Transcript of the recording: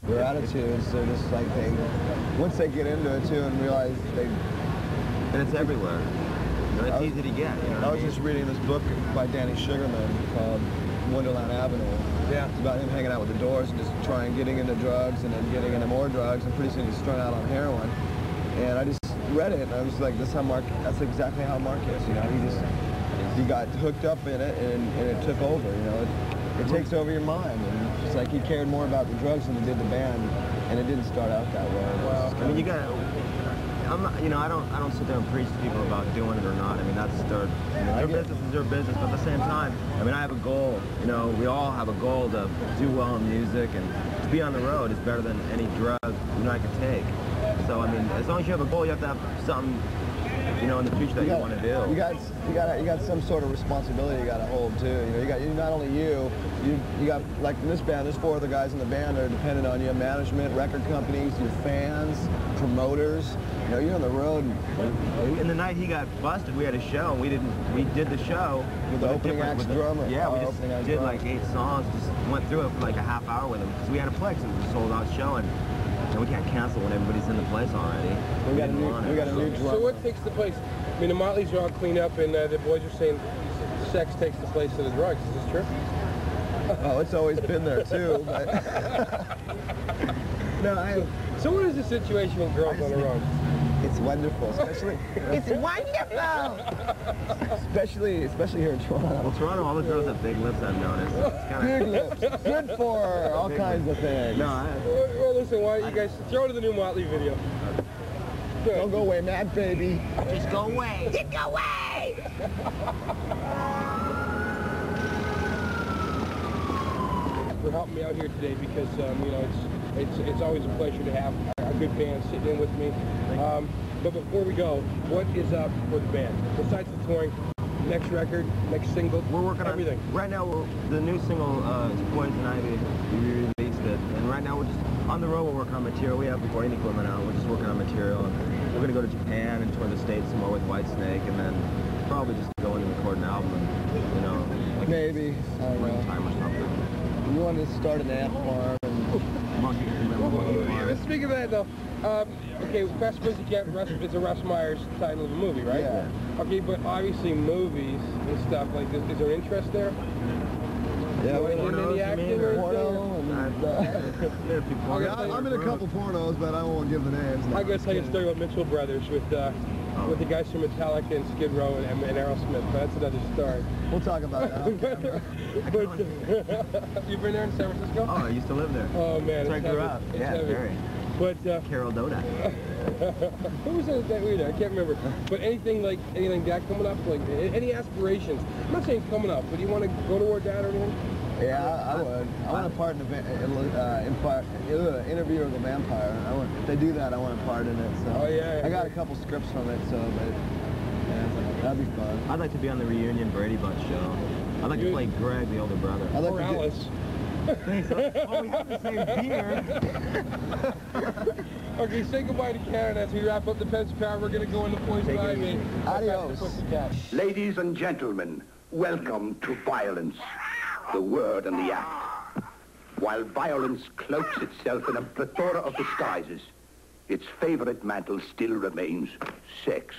Their attitudes, they're just like once they get into it too and realize and it's everywhere. You know, it's easy to get. You know I was just reading this book by Danny Sugarman called Wonderland Avenue. Yeah. It's about him hanging out with the Doors and just getting into drugs and then getting into more drugs, and pretty soon he's strung out on heroin. And I just read it and I was like, that's exactly how Mark is. You know, he got hooked up in it and it took over. You know, it takes over your mind. And it's like he cared more about the drugs than he did the band, and it didn't start out that way. Well, I mean, you got. I'm not, you know, I don't sit there and preach to people about doing it or not. I mean, that's their business is their business. But at the same time, I mean, I have a goal. You know, we all have a goal to do well in music, and to be on the road is better than any drug I could take. So I mean, as long as you have a goal, you have to have something, you know, in the future that you want to do. You got some sort of responsibility you got to hold too. You know, you got not only you got, like in this band, there's 4 other guys in the band that are dependent on you: management, record companies, your fans, promoters. You know, you're on the road. And the night he got busted, we had a show, and we did the show with the opening act's drummer. Yeah, we just did like 8 songs, just went through it for like a half hour with him, because we had a play, because it was a sold-out show, and we can't cancel when everybody's in the place already. We got a new drummer. So what takes the place? I mean, the Motleys are all cleaned up, and the boys are saying sex takes the place of the drugs. Is this true? Oh, it's always been there too. But no, so what is the situation with girls on the road? It's wonderful, especially. It's wonderful. especially here in Toronto. Well, Toronto, all the girls have big lips, I've noticed. Big lips, good for all kinds of things. No, well, listen, why don't you guys throw to the new Motley video? Don't go away, mad baby. Just go away. Just go away. For helping me out here today, because you know, it's always a pleasure to have a good band sitting in with me. But before we go, what is up for the band besides the touring? Next record, next single. We're working on everything. Right now, the new single is Poison Ivy. We released it, and right now we're just on the road. We're working on material. We have recording equipment out. We're just working on material. We're gonna go to Japan and tour the States some more with Whitesnake, and then probably just go in and record an album. And, you know, like maybe springtime or something. You want to start an ant farm and Speaking of that, though, okay, Fast Pussycat is a Russ Myers title of a movie, right? Yeah. Okay, but obviously movies and stuff like this, is there interest there? Yeah, any acting or I'm in a couple pornos, but I won't give the names. I gotta tell you a story about Mitchell Brothers with the guys from Metallica and Skid Row and Aerosmith, but that's another story. We'll talk about that. You've been there in San Francisco? Oh, I used to live there. Oh man, that's where I grew up. It's yeah, heavy. very. But Carol Doda. who was that we there? I can't remember. But anything like that coming up, like any aspirations? I'm not saying coming up, but you want to go toward that or anything? Yeah, I would. I want to part in the Interview with the Vampire. If they do that, I want to part in it. So. Oh yeah. I got a couple scripts from it, so that'd be fun. I'd like to be on the reunion Brady Bunch show. I'd like to play Greg, the older brother. Or Alice. Thanks. Oh, we have the same beer. Okay, say goodbye to Canada as we wrap up the Pence Power. We're going to go into Poison Ivy. Adios. Ladies and gentlemen, welcome to violence, the word and the act. While violence cloaks itself in a plethora of disguises, its favorite mantle still remains sex.